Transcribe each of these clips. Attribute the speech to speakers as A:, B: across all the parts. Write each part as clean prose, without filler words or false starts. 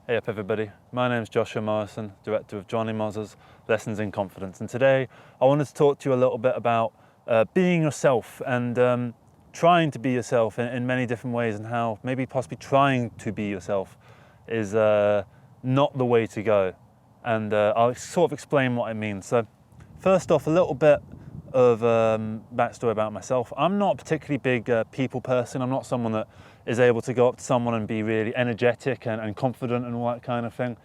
A: Hey up everybody, my name is Joshua Morrison, director of Johnny Moz's Lessons in Confidence, and today I wanted to talk to you a little bit about being yourself and trying to be yourself in many different ways, and how maybe possibly trying to be yourself is not the way to go. And I'll sort of explain what I mean. So first off, a little bit of backstory about myself. I'm not a particularly big people person. I'm not someone that is able to go up to someone and be really energetic and confident and all that kind of thing.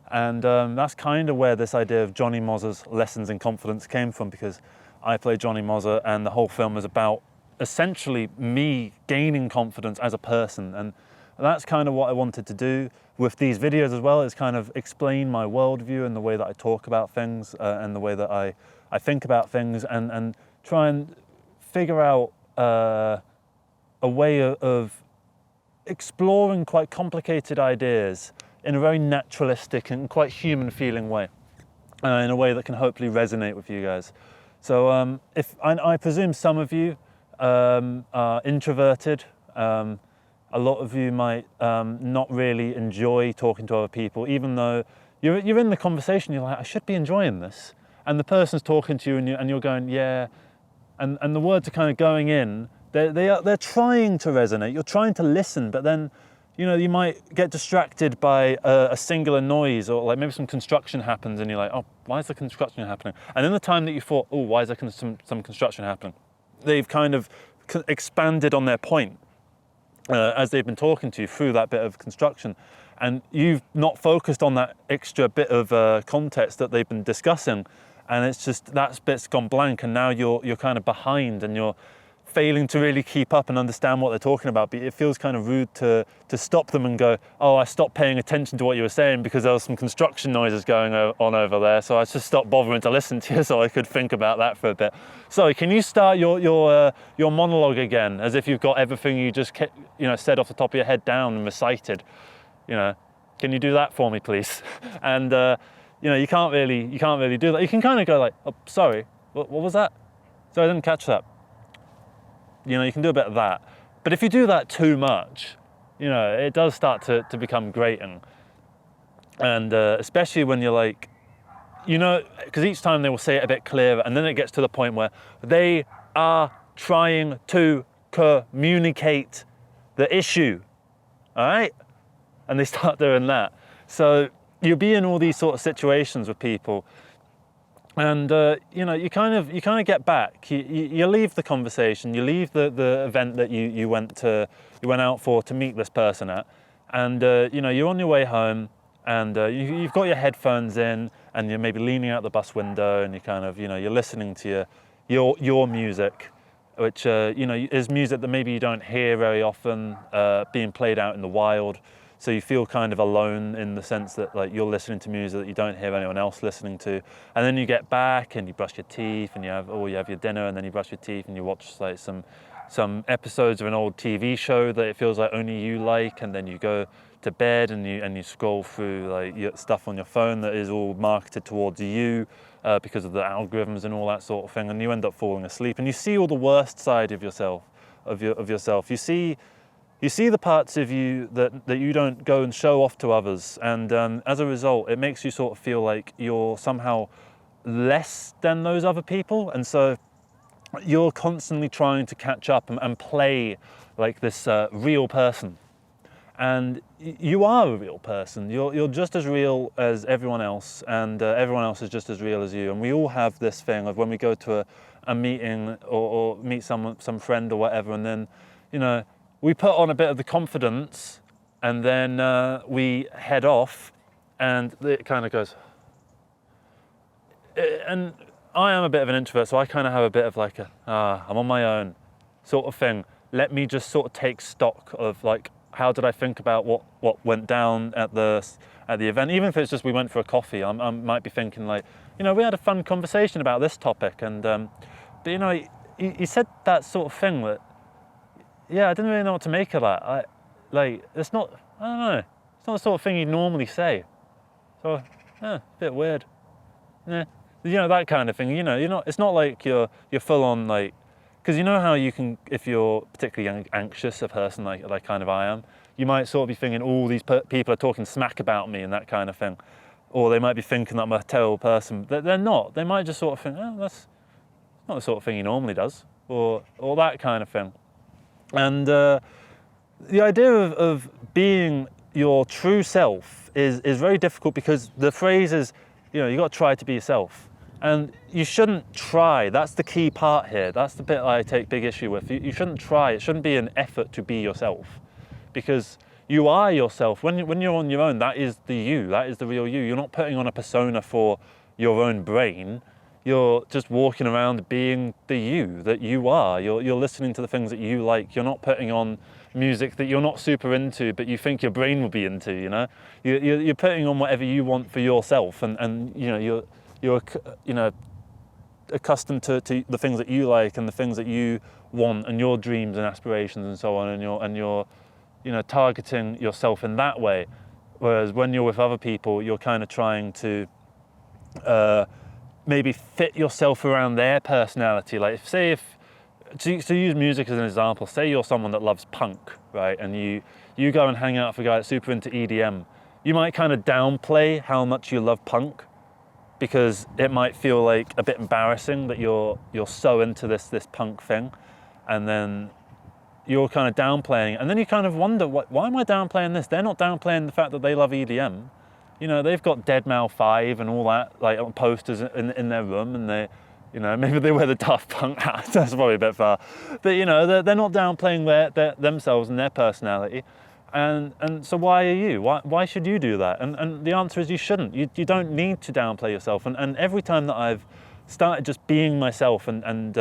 A: And that's kind of where this idea of Johnny Moz's Lessons in Confidence came from, because I play Johnny Mozer and the whole film is about essentially me gaining confidence as a person. And that's kind of what I wanted to do with these videos as well, is kind of explain my worldview and the way that I talk about things and the way that I think about things, and try and figure out a way of exploring quite complicated ideas in a very naturalistic and quite human feeling way, in a way that can hopefully resonate with you guys. So if I presume some of you are introverted, a lot of you might not really enjoy talking to other people, even though you're in the conversation, you're like, I should be enjoying this. And the person's talking to you and you're going, yeah, and the words are kind of going in. They're trying to resonate. You're trying to listen, but then, you know, you might get distracted by a singular noise, or like maybe some construction happens and you're like, oh, why is the construction happening? And in the time that you thought, oh, why is there some construction happening? They've kind of expanded on their point as they've been talking to you through that bit of construction. And you've not focused on that extra bit of context that they've been discussing. And it's just, that bit's gone blank, and now you're kind of behind and you're failing to really keep up and understand what they're talking about. But it feels kind of rude to stop them and go, oh, I stopped paying attention to what you were saying because there was some construction noises going on over there, so I just stopped bothering to listen to you so I could think about that for a bit. Sorry, can you start your monologue again, as if you've got everything you just said off the top of your head down and recited? Can you do that for me, please? And you can't really do that. You can kind of go like, oh, sorry, what was that? Sorry, I didn't catch that. You can do a bit of that. But if you do that too much, it does start to become grating. And especially when you're like, because each time they will say it a bit clearer, and then it gets to the point where they are trying to communicate the issue, all right? And they start doing that. So you'll be in all these sort of situations with people, and you kind of get back. You leave the conversation, you leave the event that you went out for to meet this person at, and you're on your way home, and you've got your headphones in, and you're maybe leaning out the bus window, and you kind of you're listening to your music, which is music that maybe you don't hear very often, being played out in the wild. So you feel kind of alone in the sense that like you're listening to music that you don't hear anyone else listening to. And then you get back and you brush your teeth and you have your dinner, and then you brush your teeth and you watch like some episodes of an old TV show that it feels like only you like, and then you go to bed and you scroll through like your stuff on your phone that is all marketed towards you because of the algorithms and all that sort of thing, and you end up falling asleep and you see all the worst side of yourself, You see the parts of you that you don't go and show off to others, and as a result, it makes you sort of feel like you're somehow less than those other people, and so you're constantly trying to catch up and play like this real person. And you are a real person. You're just as real as everyone else, and everyone else is just as real as you. And we all have this thing of when we go to a meeting or meet some friend or whatever, and then we put on a bit of the confidence, and then we head off, and it kind of goes. And I am a bit of an introvert, so I kind of have a bit of like I'm on my own sort of thing. Let me just sort of take stock of like, how did I think about what went down at the event? Even if it's just we went for a coffee, I might be thinking like, we had a fun conversation about this topic, and but he said that sort of thing that. Yeah, I didn't really know what to make of that. It's not, I don't know, it's not the sort of thing you'd normally say. So, a bit weird. Yeah, that kind of thing. It's not like you're full on like, because you know how you can, if you're particularly anxious a person like kind of I am, you might sort of be thinking, oh, these people are talking smack about me and that kind of thing. Or they might be thinking that I'm a terrible person. They're not. They might just sort of think, oh, that's not the sort of thing he normally does, or that kind of thing. And the idea of being your true self is very difficult, because the phrase is, you got to try to be yourself. And you shouldn't try. That's the key part here. That's the bit I take big issue with. You shouldn't try. It shouldn't be an effort to be yourself, because you are yourself. When you're on your own, that is the you. That is the real you. You're not putting on a persona for your own brain. You're just walking around being the you that you are. You're listening to the things that you like. You're not putting on music that you're not super into, but you think your brain will be into. You're putting on whatever you want for yourself, and you're accustomed to the things that you like and the things that you want and your dreams and aspirations and so on, and you're targeting yourself in that way. Whereas when you're with other people, you're kind of trying to maybe fit yourself around their personality. Like, to use music as an example, say you're someone that loves punk, right? And you go and hang out with a guy that's super into EDM. You might kind of downplay how much you love punk, because it might feel like a bit embarrassing that you're so into this punk thing, and then you're kind of downplaying, and then you kind of wonder, why am I downplaying this? They're not downplaying the fact that they love EDM. They've got Deadmau 5 and all that, like, on posters in their room, and they, maybe they wear the Daft Punk hat. That's probably a bit far, but they're not downplaying their themselves and their personality. And so why are you? Why should you do that? And the answer is you shouldn't. You don't need to downplay yourself. And every time that I've started just being myself and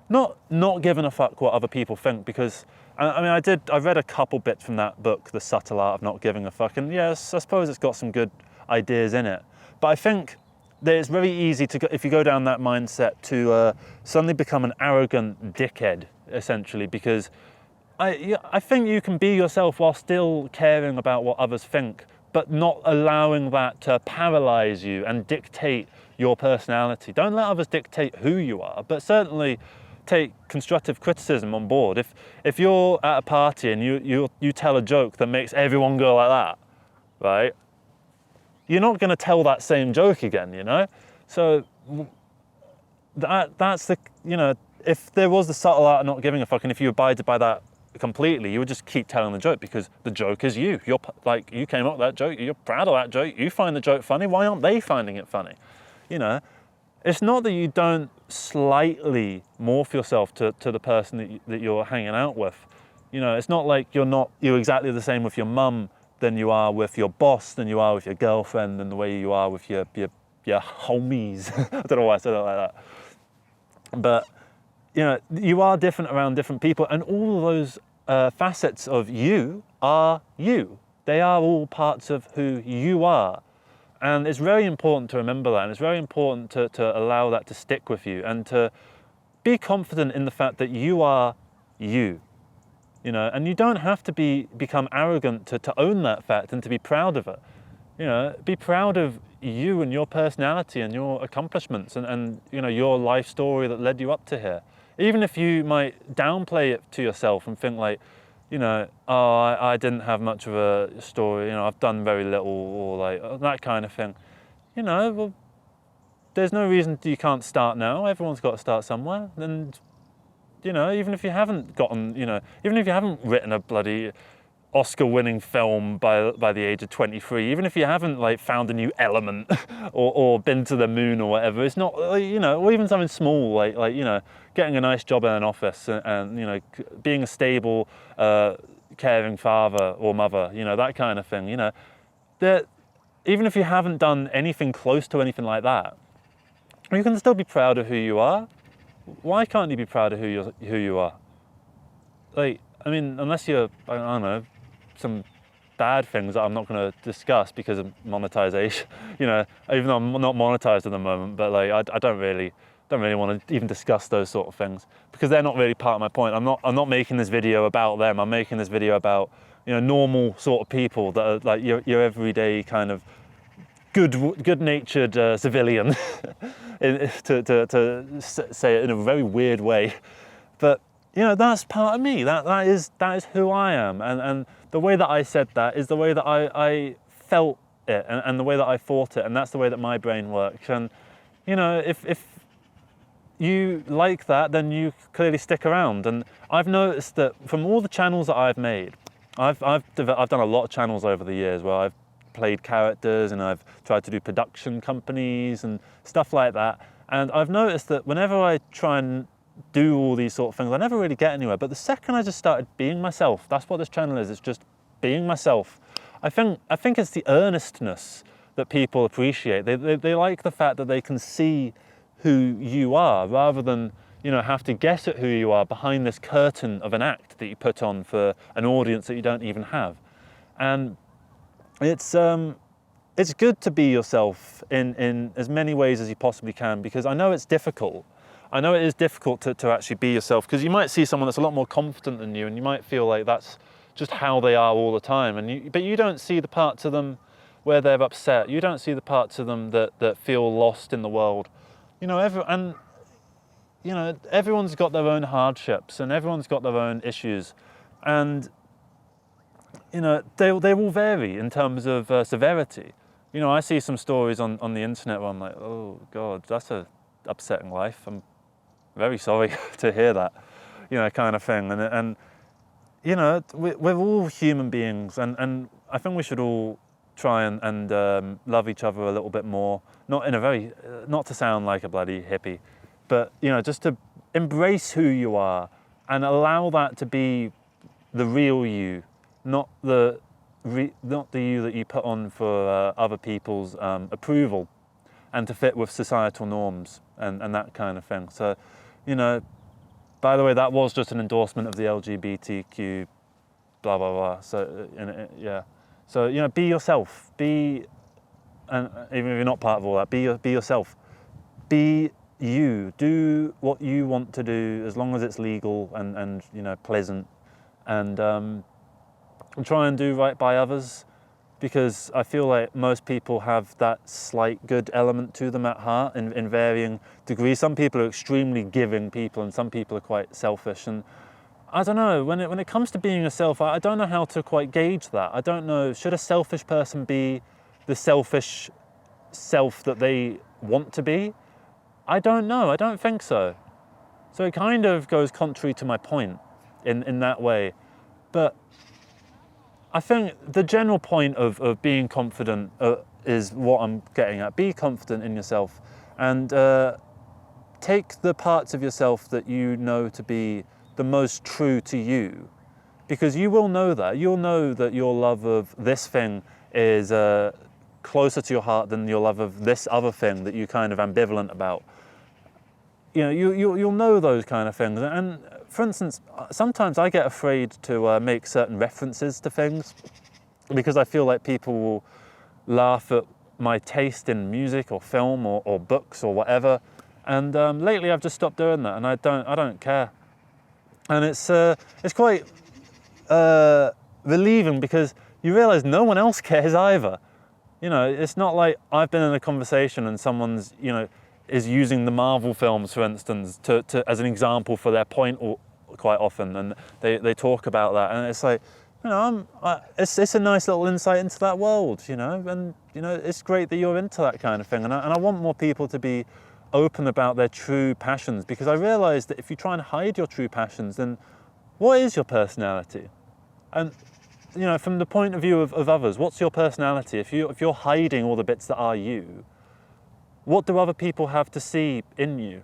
A: not giving a fuck what other people think, because I read a couple bits from that book, The Subtle Art of Not Giving a Fuck, and yes, I suppose it's got some good ideas in it. But I think that it's very easy to, if you go down that mindset, to suddenly become an arrogant dickhead, essentially, because I think you can be yourself while still caring about what others think, but not allowing that to paralyze you and dictate your personality. Don't let others dictate who you are, but certainly take constructive criticism on board. If you're at a party and you tell a joke that makes everyone go like that, right? You're not going to tell that same joke again, So that's the, if there was the subtle art of not giving a fuck, and if you abided by that completely, you would just keep telling the joke, because the joke is you. You're like, you came up with that joke, you're proud of that joke, you find the joke funny, why aren't they finding it funny? It's not that you don't slightly morph yourself to the person that you're hanging out with. It's not like you're exactly the same with your mum than you are with your boss, than you are with your girlfriend, and the way you are with your homies. I don't know why I said it like that. But you are different around different people, and all of those facets of you are you. They are all parts of who you are. And it's very important to remember that, and it's very important to allow that to stick with you, and to be confident in the fact that you are you. And you don't have to become arrogant to own that fact and to be proud of it. Be proud of you and your personality and your accomplishments and your life story that led you up to here. Even if you might downplay it to yourself and think like, I didn't have much of a story, I've done very little, or like that kind of thing. Well, there's no reason you can't start now. Everyone's got to start somewhere. And, even if you haven't gotten, even if you haven't written a bloody Oscar-winning film by the age of 23, even if you haven't like found a new element or been to the moon or whatever, it's not, or even something small like getting a nice job in an office and being a stable, caring father or mother, that kind of thing. That even if you haven't done anything close to anything like that, you can still be proud of who you are. Why can't you be proud of who you are? Like, unless you're, I don't know, some bad things that I'm not going to discuss because of monetization. Even though I'm not monetized at the moment, but like I don't really want to even discuss those sort of things, because they're not really part of my point. I'm not making this video about them. I'm making this video about normal sort of people that are like your everyday kind of good-natured civilian, to say it in a very weird way, but that's part of me. That is who I am, and the way that I said that is the way that I felt it, and the way that I thought it, and that's the way that my brain works. And you know, if you like that, then you clearly stick around. And I've noticed that from all the channels that I've made, I've done a lot of channels over the years where I've played characters and I've tried to do production companies and stuff like that. And I've noticed that whenever I try and do all these sort of things, I never really get anywhere. But the second I just started being myself, that's what this channel is. It's just being myself. I think it's the earnestness that people appreciate. They like the fact that they can see who you are, rather than, you know, have to guess at who you are behind this curtain of an act that you put on for an audience that you don't even have. And it's good to be yourself in as many ways as you possibly can, because I know it's difficult. I know it is difficult to actually be yourself, because you might see someone that's a lot more confident than you, and you might feel like that's just how they are all the time. But you don't see the parts of them where they're upset. You don't see the parts of them that feel lost in the world. You know, everyone's got their own hardships, and everyone's got their own issues, and you know, they all vary in terms of severity. You know, I see some stories on the internet where I'm like, oh God, that's a upsetting life. I'm very sorry to hear that, you know, kind of thing. And you know, we're all human beings, and I think we should all try and love each other a little bit more. Not in a very, not to sound like a bloody hippie, but you know, just to embrace who you are and allow that to be the real you, not the you that you put on for other people's approval and to fit with societal norms and that kind of thing. So, you know, by the way, that was just an endorsement of the LGBTQ blah blah blah. So yeah, so you know, be yourself. And even if you're not part of all that, be yourself. Be you. Do what you want to do, as long as it's legal and you know, pleasant. And try and do right by others, because I feel like most people have that slight good element to them at heart in varying degrees. Some people are extremely giving people, and some people are quite selfish. And I don't know, when it comes to being yourself, I don't know how to quite gauge that. I don't know, should a selfish person be the selfish self that they want to be? I don't know, I don't think so. So it kind of goes contrary to my point in that way. But I think the general point of being confident is what I'm getting at. Be confident in yourself, and take the parts of yourself that you know to be the most true to you, because you will know that. You'll know that your love of this thing is closer to your heart than your love of this other thing that you're kind of ambivalent about. You know, you'll know those kind of things. And for instance, sometimes I get afraid to make certain references to things, because I feel like people will laugh at my taste in music or film or books or whatever. And lately I've just stopped doing that, and I don't care. And it's quite relieving, because you realise no one else cares either. You know, it's not like I've been in a conversation and someone's, you know, is using the Marvel films, for instance, to as an example for their point quite often, and they talk about that, and it's like, you know, it's a nice little insight into that world, you know, and you know, it's great that you're into that kind of thing, and I want more people to be open about their true passions, because I realise that if you try and hide your true passions, then what is your personality? And you know, from the point of view of others, what's your personality? If you're hiding all the bits that are you, what do other people have to see in you?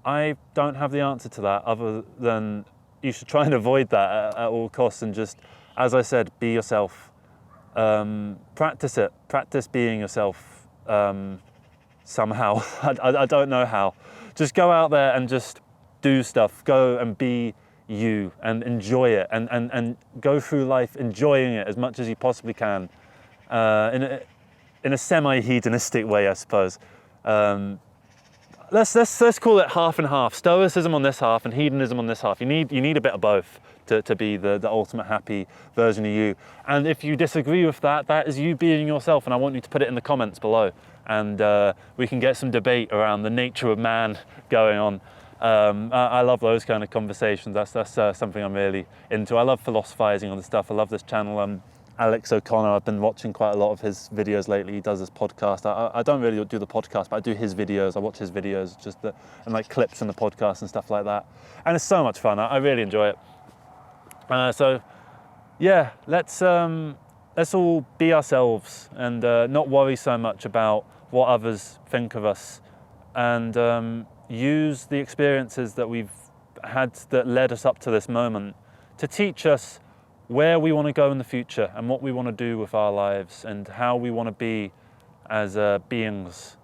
A: I don't have the answer to that, other than you should try and avoid that at all costs, and just, as I said, be yourself. Practice it. Practice being yourself somehow. I don't know how. Just go out there and just do stuff. Go and be you and enjoy it, and go through life enjoying it as much as you possibly can, in a semi-hedonistic way, I suppose. Let's call it half and half. Stoicism on this half and hedonism on this half. You need a bit of both to be the ultimate happy version of you. And if you disagree with that, that is you being yourself, and I want you to put it in the comments below, and we can get some debate around the nature of man going on. I love those kind of conversations. That's something I'm really into. I love philosophizing on the stuff. I love this channel, Alex O'Connor. I've been watching quite a lot of his videos lately. He does this podcast. I don't really do the podcast, but I do his videos. I watch his videos, and like clips from the podcast and stuff like that. And it's so much fun. I really enjoy it. So yeah, let's all be ourselves and not worry so much about what others think of us, and use the experiences that we've had that led us up to this moment to teach us where we want to go in the future and what we want to do with our lives and how we want to be as beings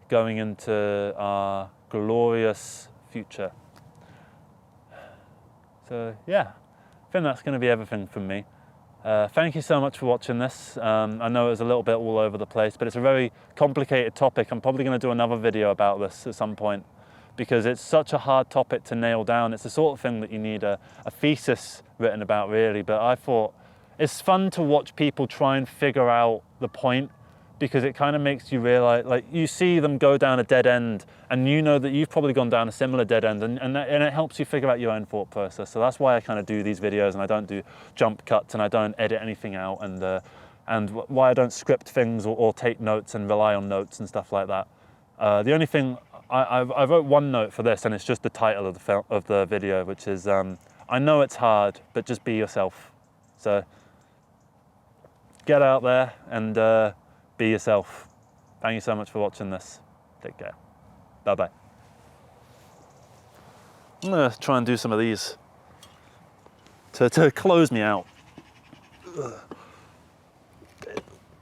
A: going into our glorious future. So yeah, I think that's going to be everything from me. Thank you so much for watching this. I know it was a little bit all over the place, but it's a very complicated topic. I'm probably going to do another video about this at some point because it's such a hard topic to nail down. It's the sort of thing that you need a thesis written about, really. But I thought it's fun to watch people try and figure out the point, because it kind of makes you realize, like, you see them go down a dead end and you know that you've probably gone down a similar dead end, and it helps you figure out your own thought process. So that's why I kind of do these videos, and I don't do jump cuts, and I don't edit anything out, and why I don't script things or take notes and rely on notes and stuff like that. The only thing, I wrote one note for this, and it's just the title of the video, which is, I know it's hard, but just be yourself. So get out there and be yourself. Thank you so much for watching this. Take care. Bye-bye. I'm gonna try and do some of these to close me out. Ugh.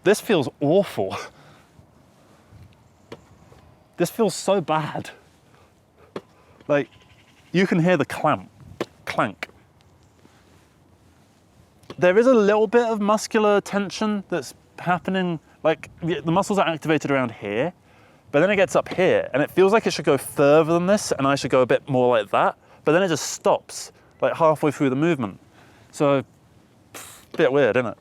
A: This feels awful. This feels so bad. Like, you can hear the clank. There is a little bit of muscular tension that's happening. Like, the muscles are activated around here, but then it gets up here, and it feels like it should go further than this, and I should go a bit more like that, but then it just stops, like halfway through the movement. So, bit weird, isn't it?